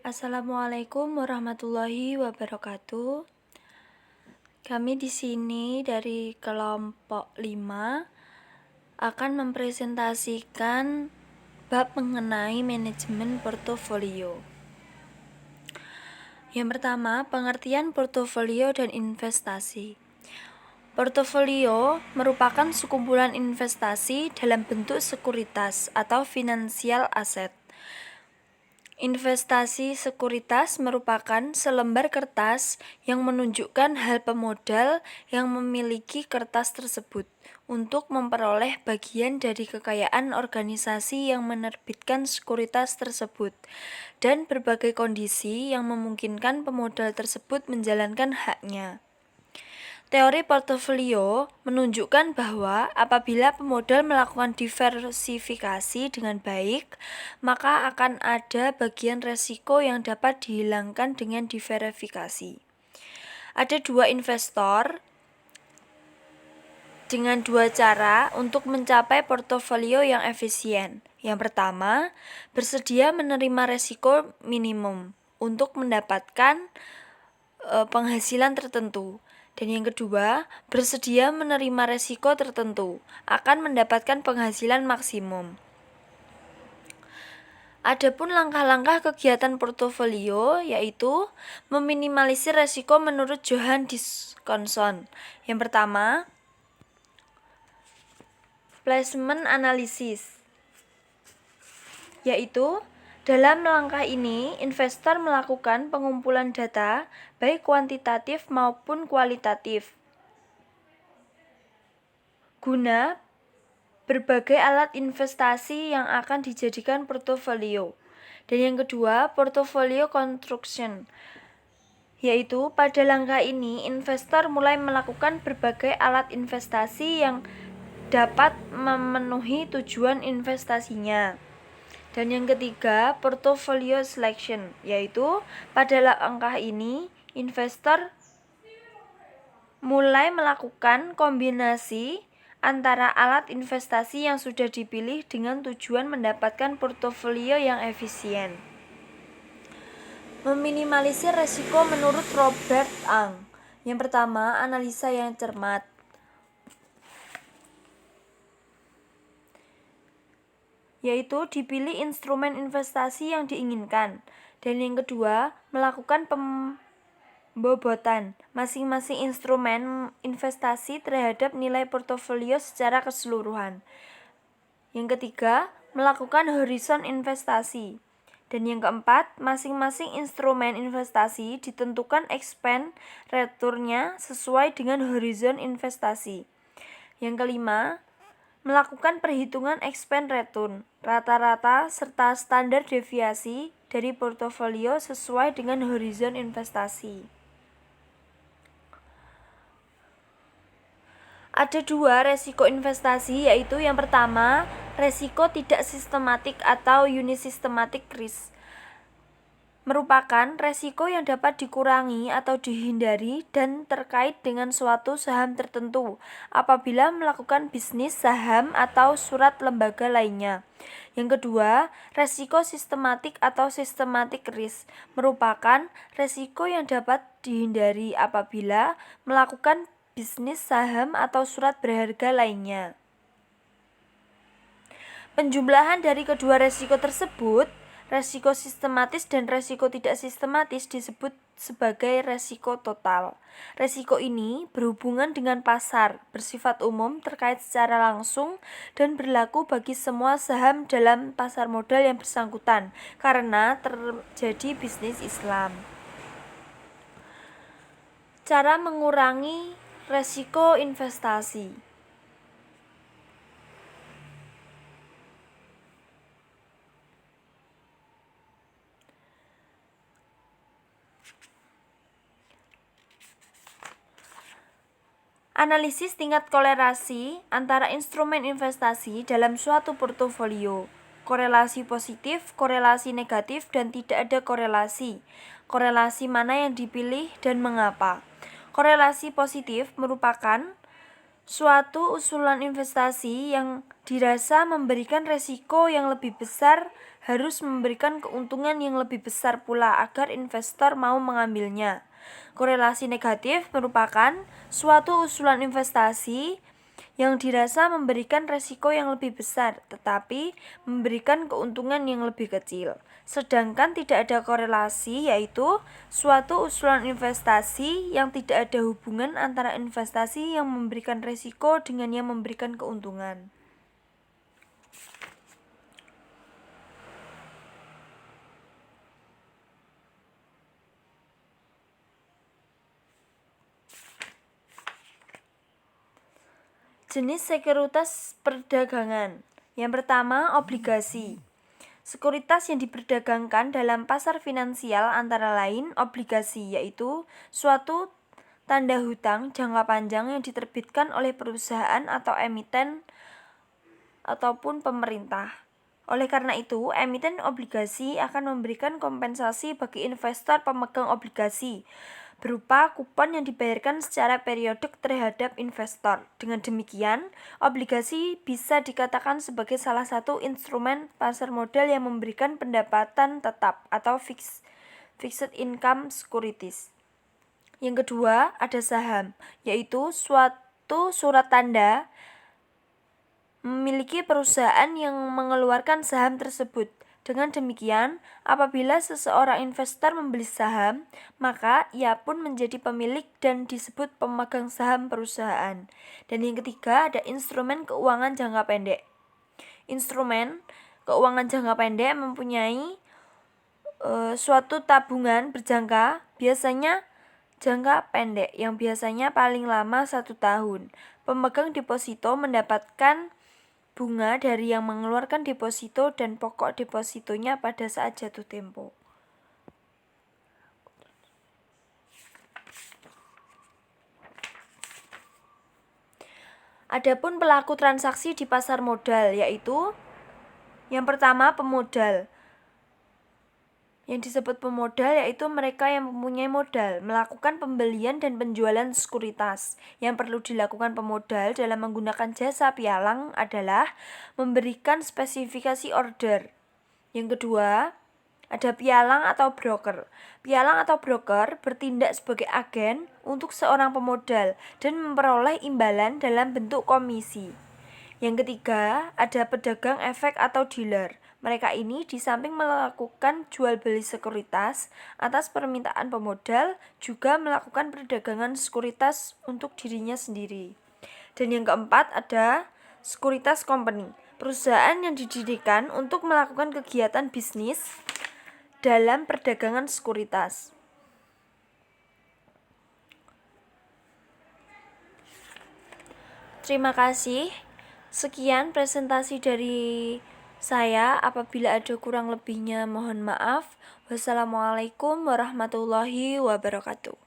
Assalamualaikum warahmatullahi wabarakatuh. Kami di sini dari kelompok 5 akan mempresentasikan bab mengenai manajemen portofolio. Yang pertama, pengertian portofolio dan investasi. Portofolio merupakan sekumpulan investasi dalam bentuk sekuritas atau financial asset. Investasi sekuritas merupakan selembar kertas yang menunjukkan hal pemodal yang memiliki kertas tersebut untuk memperoleh bagian dari kekayaan organisasi yang menerbitkan sekuritas tersebut dan berbagai kondisi yang memungkinkan pemodal tersebut menjalankan haknya. Teori portofolio menunjukkan bahwa apabila pemodal melakukan diversifikasi dengan baik, maka akan ada bagian resiko yang dapat dihilangkan dengan diversifikasi. Ada dua investor dengan dua cara untuk mencapai portofolio yang efisien. Yang pertama, bersedia menerima resiko minimum untuk mendapatkan penghasilan tertentu. Dan yang kedua, bersedia menerima resiko tertentu, akan mendapatkan penghasilan maksimum. Adapun langkah-langkah kegiatan portofolio yaitu meminimalisir resiko menurut Johan Disconson. Yang pertama, placement analysis, yaitu dalam langkah ini, investor melakukan pengumpulan data, baik kuantitatif maupun kualitatif, guna berbagai alat investasi yang akan dijadikan portofolio. Dan yang kedua, portofolio construction, yaitu pada langkah ini, investor mulai melakukan berbagai alat investasi yang dapat memenuhi tujuan investasinya. Dan yang ketiga, portfolio selection, yaitu pada langkah ini investor mulai melakukan kombinasi antara alat investasi yang sudah dipilih dengan tujuan mendapatkan portofolio yang efisien. Meminimalisir resiko menurut Robert Ang. Yang pertama, analisa yang cermat, yaitu dipilih instrumen investasi yang diinginkan. Dan yang kedua, melakukan pembobotan masing-masing instrumen investasi terhadap nilai portofolio secara keseluruhan. Yang ketiga, melakukan horizon investasi. Dan yang keempat, masing-masing instrumen investasi ditentukan expense return-nya sesuai dengan horizon investasi. Yang kelima, melakukan perhitungan expense return, rata-rata serta standar deviasi dari portofolio sesuai dengan horizon investasi. Ada dua resiko investasi, yaitu yang pertama, resiko tidak sistematik atau unisystematic risk, merupakan resiko yang dapat dikurangi atau dihindari dan terkait dengan suatu saham tertentu apabila melakukan bisnis saham atau surat lembaga lainnya. Yang kedua, resiko sistematik atau systematic risk, merupakan resiko yang dapat dihindari apabila melakukan bisnis saham atau surat berharga lainnya. Penjumlahan dari kedua resiko tersebut, resiko sistematis dan resiko tidak sistematis, disebut sebagai resiko total. Resiko ini berhubungan dengan pasar, bersifat umum, terkait secara langsung, dan berlaku bagi semua saham dalam pasar modal yang bersangkutan, karena terjadi bisnis Islam. Cara mengurangi resiko investasi. Analisis tingkat kolerasi antara instrumen investasi dalam suatu portofolio. Korelasi positif, korelasi negatif, dan tidak ada korelasi. Korelasi mana yang dipilih dan mengapa? Korelasi positif merupakan suatu usulan investasi yang dirasa memberikan resiko yang lebih besar harus memberikan keuntungan yang lebih besar pula agar investor mau mengambilnya. Korelasi negatif merupakan suatu usulan investasi yang dirasa memberikan resiko yang lebih besar, tetapi memberikan keuntungan yang lebih kecil. Sedangkan tidak ada korelasi, yaitu suatu usulan investasi yang tidak ada hubungan antara investasi yang memberikan resiko dengan yang memberikan keuntungan. Jenis sekuritas perdagangan. Yang pertama, obligasi. Sekuritas yang diperdagangkan dalam pasar finansial antara lain obligasi, yaitu suatu tanda hutang jangka panjang yang diterbitkan oleh perusahaan atau emiten ataupun pemerintah. Oleh karena itu, emiten obligasi akan memberikan kompensasi bagi investor pemegang obligasi berupa kupon yang dibayarkan secara periodik terhadap investor. Dengan demikian, obligasi bisa dikatakan sebagai salah satu instrumen pasar modal yang memberikan pendapatan tetap atau fixed income securities. Yang kedua, ada saham, yaitu suatu surat tanda memiliki perusahaan yang mengeluarkan saham tersebut. Dengan demikian, apabila seseorang investor membeli saham, maka ia pun menjadi pemilik dan disebut pemegang saham perusahaan. Dan yang ketiga, ada instrumen keuangan jangka pendek. Instrumen keuangan jangka pendek mempunyai suatu tabungan berjangka, biasanya jangka pendek, yang biasanya paling lama 1 tahun. Pemegang deposito mendapatkan bunga dari yang mengeluarkan deposito dan pokok depositonya pada saat jatuh tempo. Adapun pelaku transaksi di pasar modal, yaitu yang pertama pemodal. Yang disebut pemodal yaitu mereka yang mempunyai modal melakukan pembelian dan penjualan sekuritas. Yang perlu dilakukan pemodal dalam menggunakan jasa pialang adalah memberikan spesifikasi order. Yang kedua, ada pialang atau broker. Pialang atau broker bertindak sebagai agen untuk seorang pemodal dan memperoleh imbalan dalam bentuk komisi. Yang ketiga, ada pedagang efek atau dealer. Mereka ini di samping melakukan jual beli sekuritas atas permintaan pemodal, juga melakukan perdagangan sekuritas untuk dirinya sendiri. Dan yang keempat, ada sekuritas company, perusahaan yang didirikan untuk melakukan kegiatan bisnis dalam perdagangan sekuritas. Terima kasih. Sekian presentasi dari saya. Apabila ada kurang lebihnya mohon maaf. Wassalamualaikum warahmatullahi wabarakatuh.